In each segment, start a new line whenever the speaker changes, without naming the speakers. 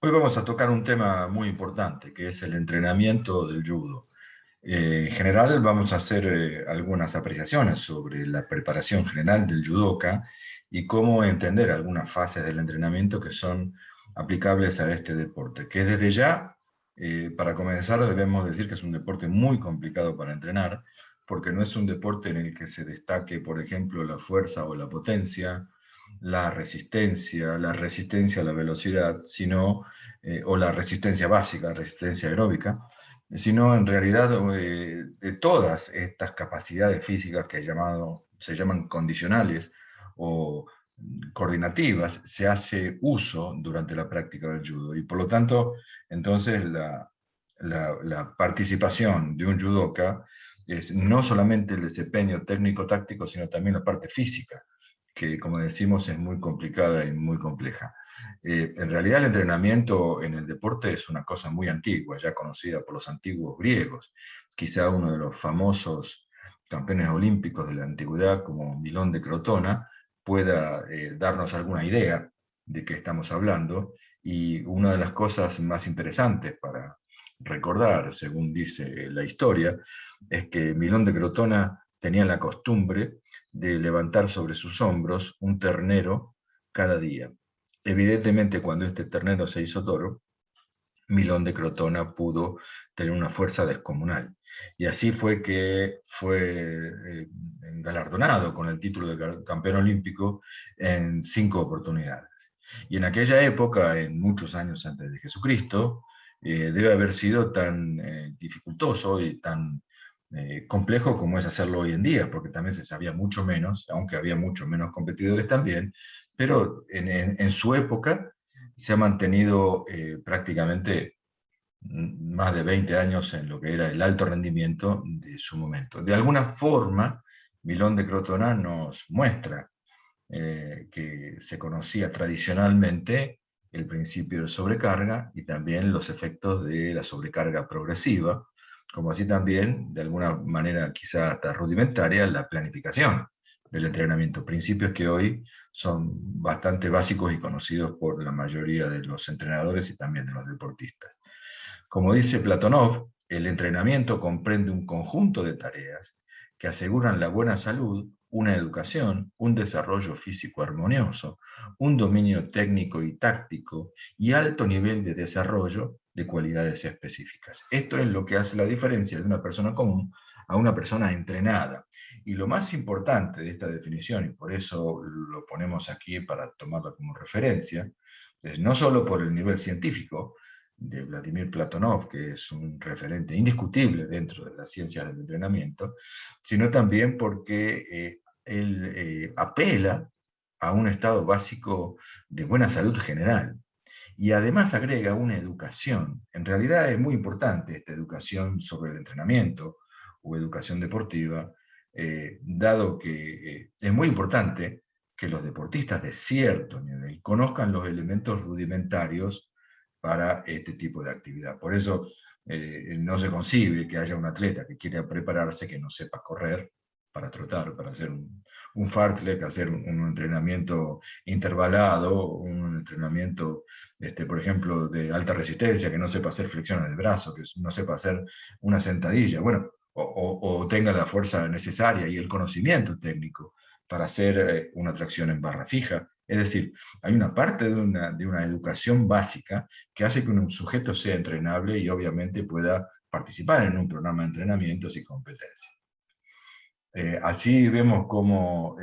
Hoy vamos a tocar un tema muy importante, que es el entrenamiento del judo. En general vamos a hacer algunas apreciaciones sobre la preparación general del judoka y cómo entender algunas fases del entrenamiento que son aplicables a este deporte, que desde ya, para comenzar, debemos decir que es un deporte muy complicado para entrenar, porque no es un deporte en el que se destaque, por ejemplo, la fuerza o la potencia, la resistencia a la velocidad, sino, o la resistencia básica, resistencia aeróbica, sino en realidad de todas estas capacidades físicas que se llaman condicionales o coordinativas, se hace uso durante la práctica del judo. Y por lo tanto, entonces la participación de un judoka es no solamente el desempeño técnico-táctico, sino también la parte física, que como decimos es muy complicada y muy compleja. En realidad el entrenamiento en el deporte es una cosa muy antigua, ya conocida por los antiguos griegos. Quizá uno de los famosos campeones olímpicos de la antigüedad, como Milón de Crotona, pueda darnos alguna idea de qué estamos hablando. Y una de las cosas más interesantes para recordar, según dice la historia, es que Milón de Crotona tenía la costumbre de levantar sobre sus hombros un ternero cada día. Evidentemente, cuando este ternero se hizo toro, Milón de Crotona pudo tener una fuerza descomunal. Y así fue que fue galardonado con el título de campeón olímpico en 5 oportunidades. Y en aquella época, en muchos años antes de Jesucristo, debe haber sido tan dificultoso y tan complejo como es hacerlo hoy en día, porque también se sabía mucho menos, aunque había mucho menos competidores también, pero en su época se ha mantenido prácticamente más de 20 años en lo que era el alto rendimiento de su momento. De alguna forma, Milón de Crotona nos muestra que se conocía tradicionalmente el principio de sobrecarga y también los efectos de la sobrecarga progresiva, como así también, de alguna manera quizá hasta rudimentaria, la planificación del entrenamiento, principios que hoy son bastante básicos y conocidos por la mayoría de los entrenadores y también de los deportistas. Como dice Platonov, el entrenamiento comprende un conjunto de tareas que aseguran la buena salud, una educación, un desarrollo físico armonioso, un dominio técnico y táctico y alto nivel de desarrollo de cualidades específicas. Esto es lo que hace la diferencia de una persona común a una persona entrenada. Y lo más importante de esta definición, y por eso lo ponemos aquí para tomarla como referencia, es no solo por el nivel científico, de Vladimir Platonov, que es un referente indiscutible dentro de las ciencias del entrenamiento, sino también porque él apela a un estado básico de buena salud general y además agrega una educación. En realidad es muy importante esta educación sobre el entrenamiento o educación deportiva, dado que es muy importante que los deportistas de cierto nivel conozcan los elementos rudimentarios para este tipo de actividad. Por eso no se concibe que haya un atleta que quiera prepararse que no sepa correr para trotar, para hacer un fartlek, hacer un entrenamiento intervalado, un entrenamiento, por ejemplo, de alta resistencia, que no sepa hacer flexiones de brazo, que no sepa hacer una sentadilla, bueno, o tenga la fuerza necesaria y el conocimiento técnico para hacer una tracción en barra fija. Es decir, hay una parte de una educación básica que hace que un sujeto sea entrenable y obviamente pueda participar en un programa de entrenamientos y competencias. Así vemos cómo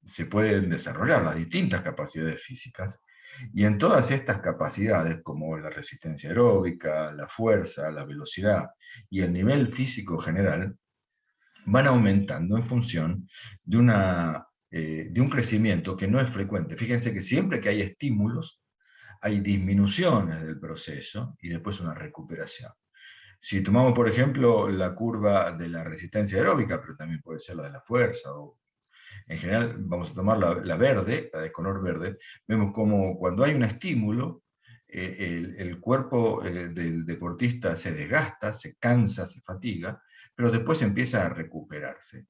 se pueden desarrollar las distintas capacidades físicas y en todas estas capacidades, como la resistencia aeróbica, la fuerza, la velocidad y el nivel físico general, van aumentando en función de un crecimiento que no es frecuente. Fíjense que siempre que hay estímulos, hay disminuciones del proceso y después una recuperación. Si tomamos, por ejemplo, la curva de la resistencia aeróbica, pero también puede ser la de la fuerza, o en general vamos a tomar la verde, la de color verde, vemos como cuando hay un estímulo, el cuerpo del deportista se desgasta, se cansa, se fatiga, pero después empieza a recuperarse.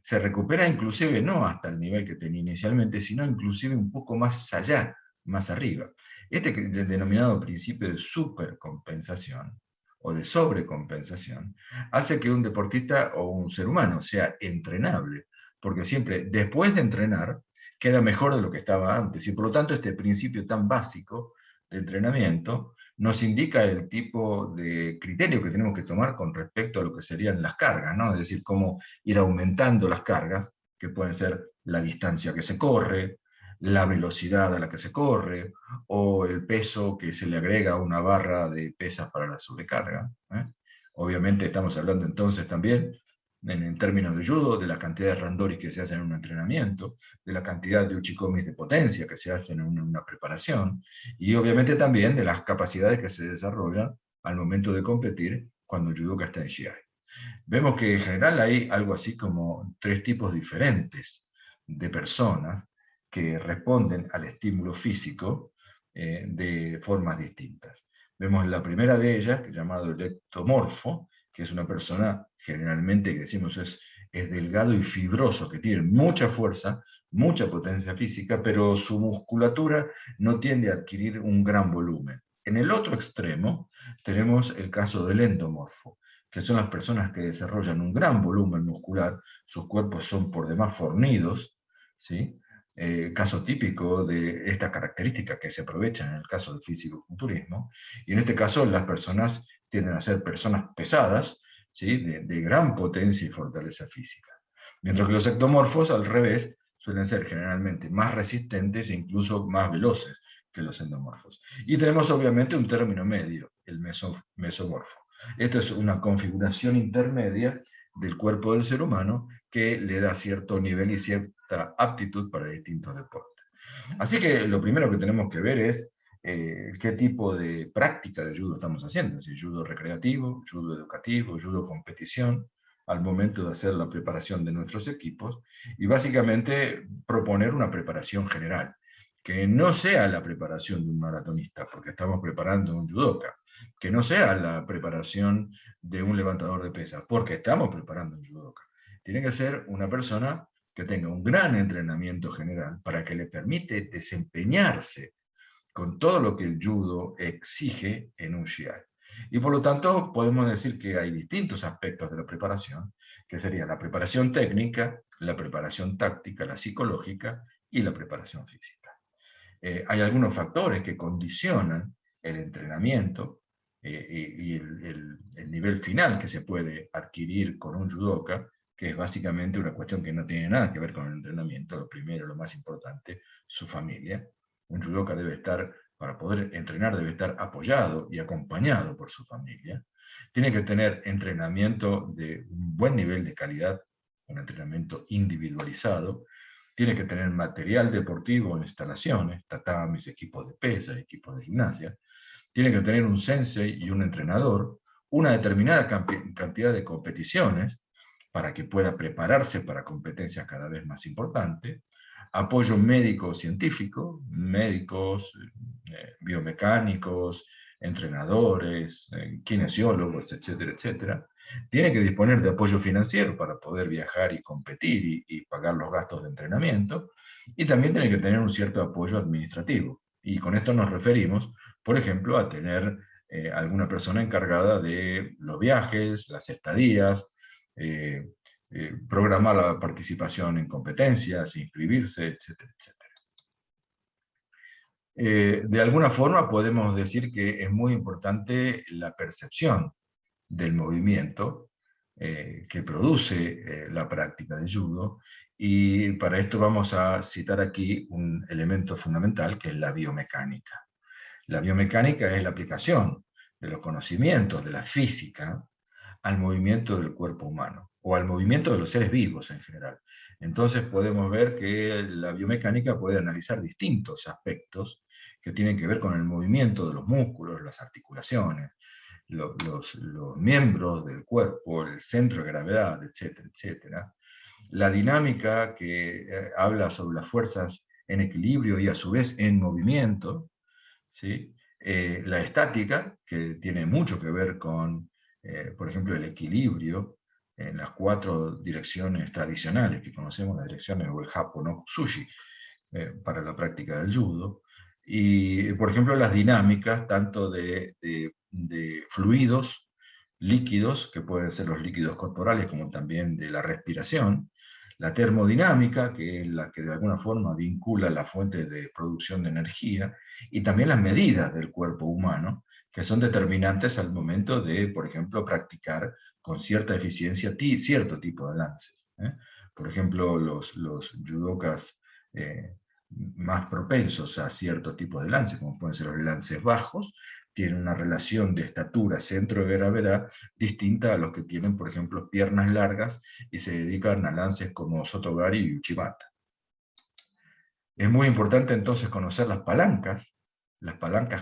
Se recupera inclusive no hasta el nivel que tenía inicialmente, sino inclusive un poco más allá más arriba. Denominado principio de supercompensación o de sobrecompensación hace que un deportista o un ser humano sea entrenable, porque siempre después de entrenar queda mejor de lo que estaba antes. Y por lo tanto este principio tan básico de entrenamiento nos indica el tipo de criterio que tenemos que tomar con respecto a lo que serían las cargas, ¿no? Es decir, cómo ir aumentando las cargas, que pueden ser la distancia que se corre, la velocidad a la que se corre, o el peso que se le agrega a una barra de pesas para la sobrecarga. Obviamente estamos hablando entonces también, en términos de judo, de la cantidad de randori que se hacen en un entrenamiento, de la cantidad de uchikomis de potencia que se hacen en una preparación, y obviamente también de las capacidades que se desarrollan al momento de competir cuando el judoka está en Shiai. Vemos que en general hay algo así como 3 tipos diferentes de personas que responden al estímulo físico de formas distintas. Vemos la primera de ellas, que es llamado el ectomorfo, que es una persona generalmente que decimos es delgado y fibroso, que tiene mucha fuerza, mucha potencia física, pero su musculatura no tiende a adquirir un gran volumen. En el otro extremo tenemos el caso del endomorfo, que son las personas que desarrollan un gran volumen muscular, sus cuerpos son por demás fornidos, ¿sí? Caso típico de esta característica que se aprovecha en el caso del físico-culturismo, y en este caso las personas tienden a ser personas pesadas, ¿sí? De gran potencia y fortaleza física. Mientras que los ectomorfos, al revés, suelen ser generalmente más resistentes e incluso más veloces que los endomorfos. Y tenemos obviamente un término medio, el mesomorfo. Esta es una configuración intermedia del cuerpo del ser humano que le da cierto nivel y cierta aptitud para distintos deportes. Así que lo primero que tenemos que ver es qué tipo de práctica de judo estamos haciendo, si judo recreativo, judo educativo, judo competición, al momento de hacer la preparación de nuestros equipos, y básicamente proponer una preparación general, que no sea la preparación de un maratonista, porque estamos preparando un judoka, que no sea la preparación de un levantador de pesas, porque estamos preparando un judoka. Tiene que ser una persona que tenga un gran entrenamiento general para que le permite desempeñarse con todo lo que el judo exige en un shiai. Y por lo tanto podemos decir que hay distintos aspectos de la preparación, que sería la preparación técnica, la preparación táctica, la psicológica y la preparación física. Hay algunos factores que condicionan el entrenamiento y el nivel final que se puede adquirir con un judoka, que es básicamente una cuestión que no tiene nada que ver con el entrenamiento. Lo primero, lo más importante, su familia. Un judoka debe estar, para poder entrenar, debe estar apoyado y acompañado por su familia. Tiene que tener entrenamiento de un buen nivel de calidad, un entrenamiento individualizado. Tiene que tener material deportivo, instalaciones, tatamis, equipos de pesas, equipos de gimnasia. Tiene que tener un sensei y un entrenador, una determinada cantidad de competiciones para que pueda prepararse para competencias cada vez más importantes, apoyo médico-científico, médicos, biomecánicos, entrenadores, kinesiólogos, etcétera, etcétera. Tiene que disponer de apoyo financiero para poder viajar y competir y pagar los gastos de entrenamiento, y también tiene que tener un cierto apoyo administrativo. Y con esto nos referimos, por ejemplo, a tener alguna persona encargada de los viajes, las estadías, eh, programar la participación en competencias, inscribirse, etcétera, etcétera. De alguna forma podemos decir que es muy importante la percepción del movimiento que produce la práctica de judo, y para esto vamos a citar aquí un elemento fundamental que es la biomecánica. La biomecánica es la aplicación de los conocimientos de la física al movimiento del cuerpo humano, o al movimiento de los seres vivos en general. Entonces podemos ver que la biomecánica puede analizar distintos aspectos que tienen que ver con el movimiento de los músculos, las articulaciones, los miembros del cuerpo, el centro de gravedad, etcétera, etcétera. La dinámica que habla sobre las fuerzas en equilibrio y a su vez en movimiento, ¿sí? La estática, que tiene mucho que ver con, por ejemplo, el equilibrio en las 4 direcciones tradicionales que conocemos, las direcciones o el Hapo no Sushi, para la práctica del judo. Y, por ejemplo, las dinámicas, tanto de fluidos, líquidos, que pueden ser los líquidos corporales, como también de la respiración, la termodinámica, que es la que de alguna forma vincula las fuentes de producción de energía, y también las medidas del cuerpo humano, que son determinantes al momento de, por ejemplo, practicar con cierta eficiencia cierto tipo de lances. Por ejemplo, los judokas más propensos a cierto tipo de lances, como pueden ser los lances bajos, tienen una relación de estatura, centro de gravedad, distinta a los que tienen, por ejemplo, piernas largas y se dedican a lances como Sotogari y Uchibata. Es muy importante entonces conocer las palancas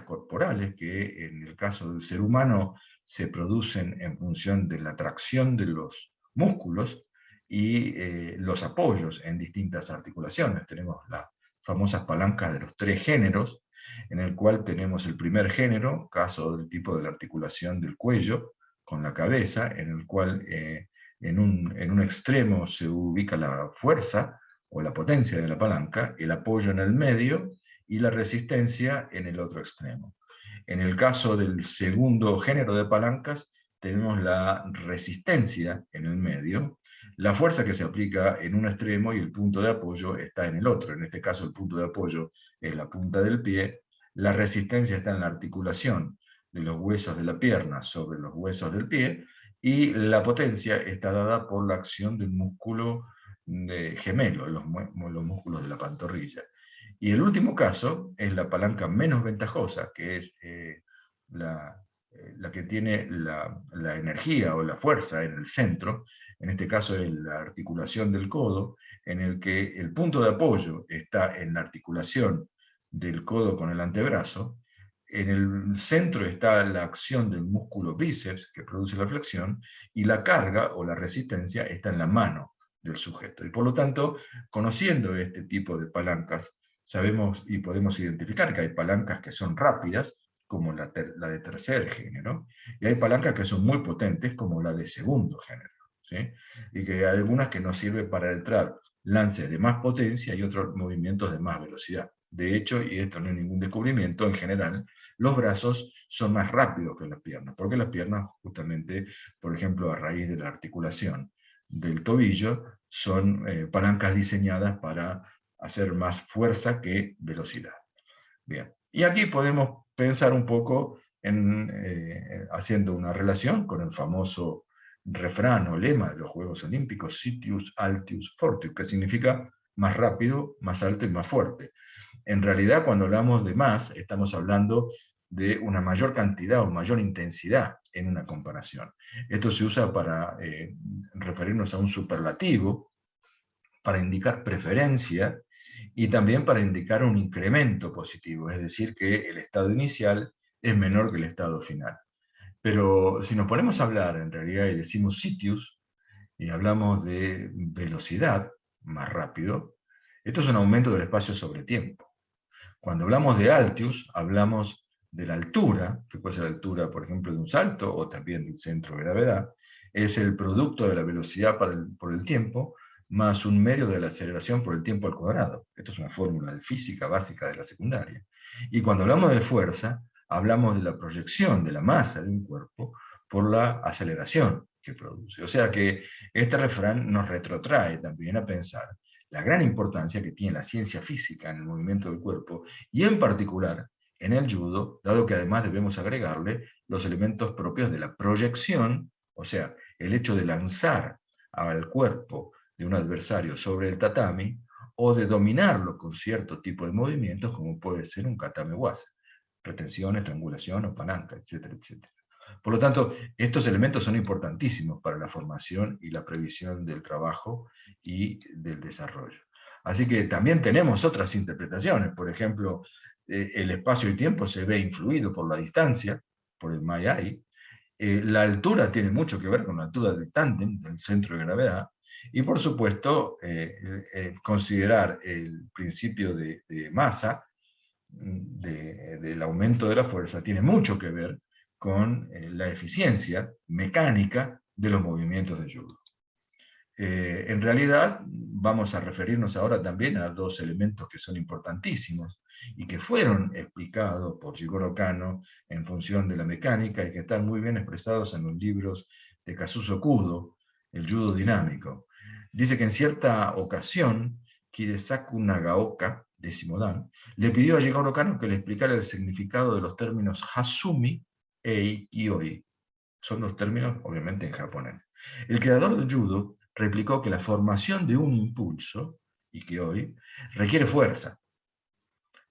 corporales, que en el caso del ser humano se producen en función de la tracción de los músculos y los apoyos en distintas articulaciones. Tenemos las famosas palancas de los 3 géneros, en el cual tenemos el primer género, caso del tipo de la articulación del cuello con la cabeza, en el cual en un extremo se ubica la fuerza o la potencia de la palanca, el apoyo en el medio y la resistencia en el otro extremo. En el caso del segundo género de palancas, tenemos la resistencia en el medio, la fuerza que se aplica en un extremo y el punto de apoyo está en el otro. En este caso, el punto de apoyo es la punta del pie, la resistencia está en la articulación de los huesos de la pierna sobre los huesos del pie, y la potencia está dada por la acción del músculo gemelo, los músculos de la pantorrilla. Y el último caso es la palanca menos ventajosa, que es la que tiene la energía o la fuerza en el centro. En este caso es la articulación del codo, en el que el punto de apoyo está en la articulación del codo con el antebrazo. En el centro está la acción del músculo bíceps, que produce la flexión, y la carga o la resistencia está en la mano del sujeto. Y por lo tanto, conociendo este tipo de palancas, sabemos y podemos identificar que hay palancas que son rápidas, como la de tercer género, y hay palancas que son muy potentes, como la de segundo género. ¿Sí? Y que hay algunas que nos sirven para entrar lances de más potencia y otros movimientos de más velocidad. De hecho, y esto no es ningún descubrimiento, en general, los brazos son más rápidos que las piernas, porque las piernas, justamente, por ejemplo, a raíz de la articulación del tobillo, son palancas diseñadas para hacer más fuerza que velocidad. Bien, y aquí podemos pensar un poco en, haciendo una relación con el famoso refrán o lema de los Juegos Olímpicos, Sitius, Altius, Fortius, que significa más rápido, más alto y más fuerte. En realidad, cuando hablamos de más, estamos hablando de una mayor cantidad o mayor intensidad en una comparación. Esto se usa para referirnos a un superlativo, para indicar preferencia y también para indicar un incremento positivo, es decir, que el estado inicial es menor que el estado final. Pero si nos ponemos a hablar en realidad y decimos sitius y hablamos de velocidad, más rápido, esto es un aumento del espacio sobre tiempo. Cuando hablamos de altius, hablamos de la altura, que puede ser la altura, por ejemplo, de un salto o también del centro de gravedad, es el producto de la velocidad por el tiempo más un medio de la aceleración por el tiempo al cuadrado. Esto es una fórmula de física básica de la secundaria. Y cuando hablamos de fuerza, hablamos de la proyección de la masa de un cuerpo por la aceleración que produce. O sea que este refrán nos retrotrae también a pensar la gran importancia que tiene la ciencia física en el movimiento del cuerpo, y en particular en el judo, dado que además debemos agregarle los elementos propios de la proyección, o sea, el hecho de lanzar al cuerpo de un adversario sobre el tatami, o de dominarlo con cierto tipo de movimientos, como puede ser un katame waza, retención, estrangulación o palanca, etcétera, etcétera. Por lo tanto, estos elementos son importantísimos para la formación y la previsión del trabajo y del desarrollo. Así que también tenemos otras interpretaciones. Por ejemplo, el espacio y tiempo se ve influido por la distancia, por el Mayai. La altura tiene mucho que ver con la altura del tándem, del centro de gravedad. Y por supuesto, considerar el principio de masa, del aumento de la fuerza, tiene mucho que ver con la eficiencia mecánica de los movimientos de judo. En realidad, vamos a referirnos ahora también a dos elementos que son importantísimos y que fueron explicados por Jigoro Kano en función de la mecánica y que están muy bien expresados en los libros de Kazuzo Kudo, el judo dinámico. Dice que en cierta ocasión, Kiresaku Nagaoka, décimo dan, le pidió a Jigoro Kano que le explicara el significado de los términos Hasumi e Ikioi. Son los términos, obviamente, en japonés. El creador del judo replicó que la formación de un impulso, Ikioi, requiere fuerza,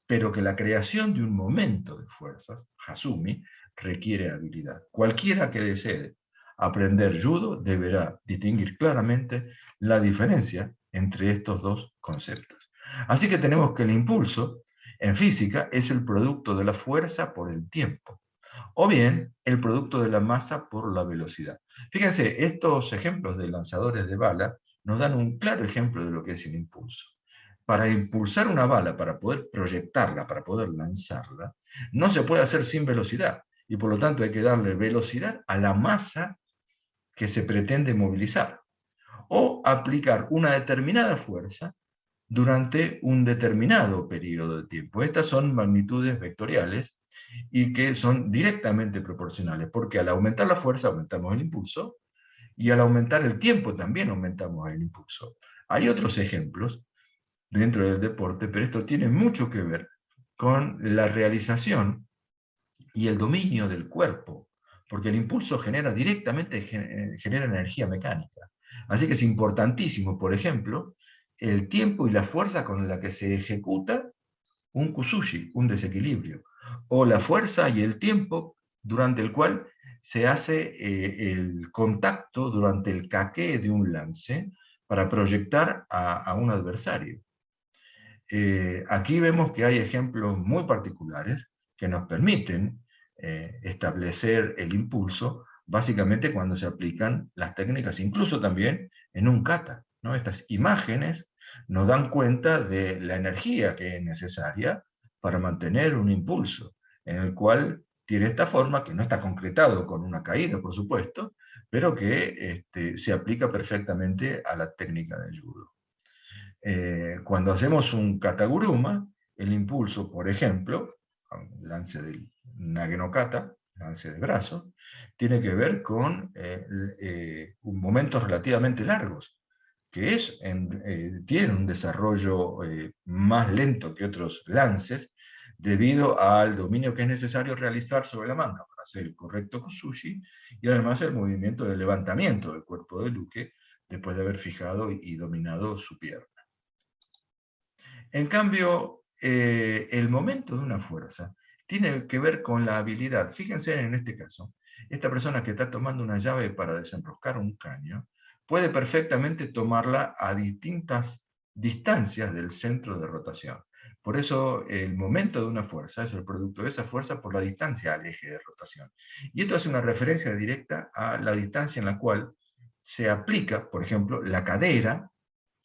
pero que la creación de un momento de fuerzas, Hasumi, requiere habilidad. Cualquiera que desee aprender judo deberá distinguir claramente la diferencia entre estos dos conceptos. Así que tenemos que el impulso, en física, es el producto de la fuerza por el tiempo, o bien el producto de la masa por la velocidad. Fíjense, estos ejemplos de lanzadores de bala nos dan un claro ejemplo de lo que es el impulso. Para impulsar una bala, para poder proyectarla, para poder lanzarla, no se puede hacer sin velocidad, y por lo tanto hay que darle velocidad a la masa que se pretende movilizar, o aplicar una determinada fuerza durante un determinado periodo de tiempo. Estas son magnitudes vectoriales y que son directamente proporcionales, porque al aumentar la fuerza aumentamos el impulso, y al aumentar el tiempo también aumentamos el impulso. Hay otros ejemplos dentro del deporte, pero esto tiene mucho que ver con la realización y el dominio del cuerpo, porque el impulso genera directamente genera energía mecánica. Así que es importantísimo, por ejemplo, el tiempo y la fuerza con la que se ejecuta un kusushi, un desequilibrio, o la fuerza y el tiempo durante el cual se hace el contacto durante el kake de un lance para proyectar a un adversario. Aquí vemos que hay ejemplos muy particulares que nos permiten establecer el impulso, básicamente cuando se aplican las técnicas, incluso también en un kata, ¿no? Estas imágenes nos dan cuenta de la energía que es necesaria para mantener un impulso, en el cual tiene esta forma, que no está concretado con una caída, por supuesto, pero que se aplica perfectamente a la técnica del judo. Cuando hacemos un kataguruma, el impulso, por ejemplo, lance del nage no kata, lance de brazo, tiene que ver con momentos relativamente largos, que tienen un desarrollo más lento que otros lances, debido al dominio que es necesario realizar sobre la manga para hacer el correcto kusushi, y además el movimiento de levantamiento del cuerpo del uke después de haber fijado y dominado su pierna. En cambio, el momento de una fuerza tiene que ver con la habilidad. Fíjense en este caso, esta persona que está tomando una llave para desenroscar un caño, puede perfectamente tomarla a distintas distancias del centro de rotación. Por eso el momento de una fuerza es el producto de esa fuerza por la distancia al eje de rotación. Y esto es una referencia directa a la distancia en la cual se aplica, por ejemplo, la cadera,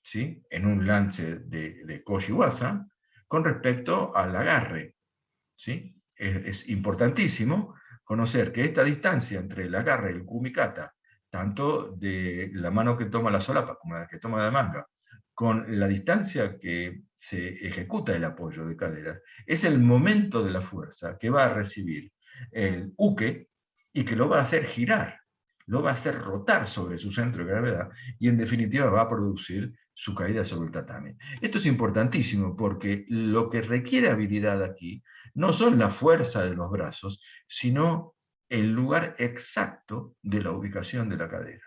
¿sí?, en un lance de Koshiwasa con respecto al agarre. ¿Sí? Es importantísimo conocer que esta distancia entre el agarre y el kumikata, tanto de la mano que toma la solapa como la que toma la manga, con la distancia que se ejecuta el apoyo de cadera, es el momento de la fuerza que va a recibir el uke y que lo va a hacer girar, lo va a hacer rotar sobre su centro de gravedad y en definitiva va a producir su caída sobre el tatami. Esto es importantísimo porque lo que requiere habilidad aquí no son la fuerza de los brazos, sino el lugar exacto de la ubicación de la cadera.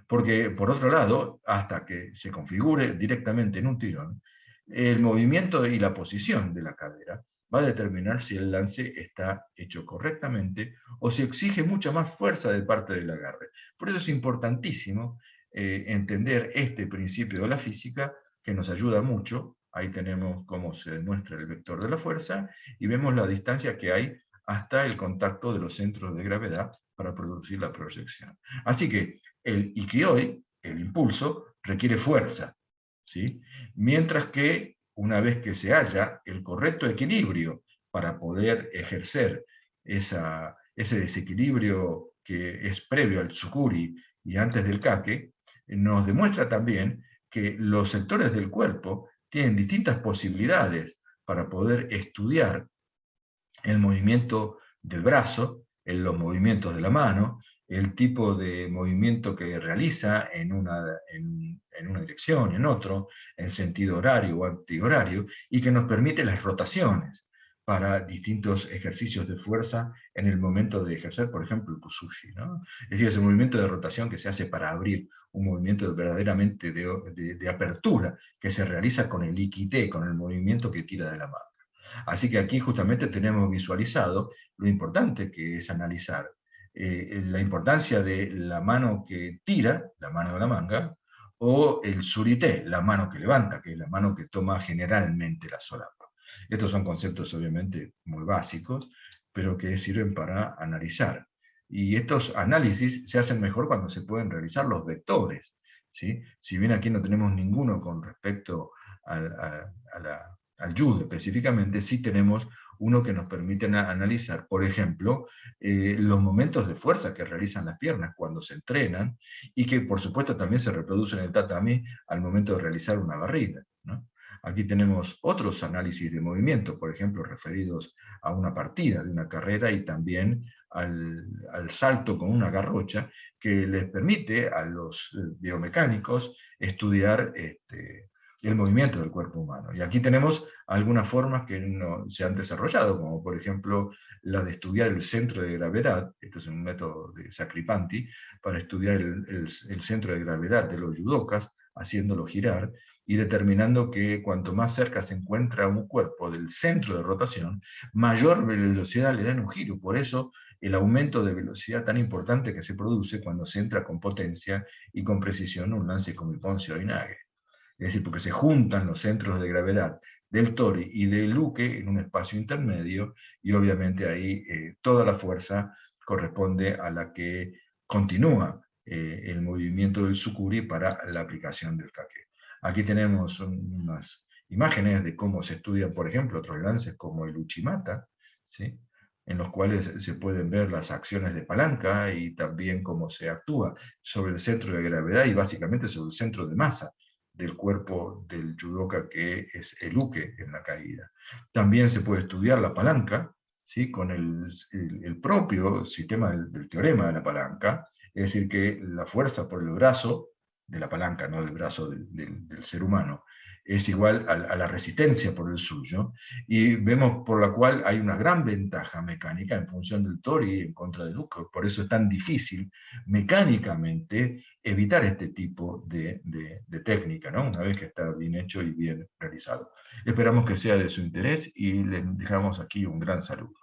Porque, por otro lado, hasta que se configure directamente en un tirón, el movimiento y la posición de la cadera va a determinar si el lance está hecho correctamente o si exige mucha más fuerza de parte del agarre. Por eso es importantísimo entender este principio de la física, que nos ayuda mucho. Ahí tenemos cómo se demuestra el vector de la fuerza y vemos la distancia que hay hasta el contacto de los centros de gravedad para producir la proyección. Así que el ikioi, el impulso, requiere fuerza, ¿sí? Mientras que una vez que se halla el correcto equilibrio para poder ejercer ese desequilibrio que es previo al tsukuri y antes del kake, nos demuestra también que los sectores del cuerpo tienen distintas posibilidades para poder estudiar el movimiento del brazo, en los movimientos de la mano, el tipo de movimiento que realiza en una dirección, en otro, en sentido horario o antihorario, y que nos permite las rotaciones para distintos ejercicios de fuerza en el momento de ejercer, por ejemplo, el Kusushi, ¿no? Es decir, ese movimiento de rotación que se hace para abrir, un movimiento verdaderamente de apertura, que se realiza con el Ikite, con el movimiento que tira de la mano. Así que aquí justamente tenemos visualizado lo importante que es analizar la importancia de la mano que tira, la mano de la manga, o el surité, la mano que levanta, que es la mano que toma generalmente la solapa. Estos son conceptos obviamente muy básicos, pero que sirven para analizar. Y estos análisis se hacen mejor cuando se pueden realizar los vectores, ¿sí? Si bien aquí no tenemos ninguno con respecto a la al judo específicamente, sí tenemos uno que nos permite analizar, por ejemplo, los momentos de fuerza que realizan las piernas cuando se entrenan y que por supuesto también se reproducen en el tatami al momento de realizar una barrida, ¿no? Aquí tenemos otros análisis de movimiento, por ejemplo, referidos a una partida de una carrera y también al salto con una garrocha, que les permite a los biomecánicos estudiar el movimiento del cuerpo humano. Y aquí tenemos algunas formas que no se han desarrollado, como por ejemplo la de estudiar el centro de gravedad. Esto es un método de Sacripanti, para estudiar el centro de gravedad de los yudokas, haciéndolo girar y determinando que cuanto más cerca se encuentra un cuerpo del centro de rotación, mayor velocidad le dan un giro. Por eso el aumento de velocidad tan importante que se produce cuando se entra con potencia y con precisión un lance como el Ponce o Inage. Es decir, porque se juntan los centros de gravedad del tori y del uke en un espacio intermedio, y obviamente ahí toda la fuerza corresponde a la que continúa el movimiento del sukuri para la aplicación del kake. Aquí tenemos unas imágenes de cómo se estudian, por ejemplo, otros lances como el uchimata, ¿sí? En los cuales se pueden ver las acciones de palanca y también cómo se actúa sobre el centro de gravedad y básicamente sobre el centro de masa del cuerpo del judoka, que es el uke en la caída. También se puede estudiar la palanca, ¿sí? Con el propio sistema del teorema de la palanca, es decir, que la fuerza por el brazo de la palanca, no del brazo del ser humano, es igual a la resistencia por el suyo, y vemos por la cual hay una gran ventaja mecánica en función del tori en contra del uke. Por eso es tan difícil mecánicamente evitar este tipo de técnica, ¿no? Una vez que está bien hecho y bien realizado. Esperamos que sea de su interés y les dejamos aquí un gran saludo.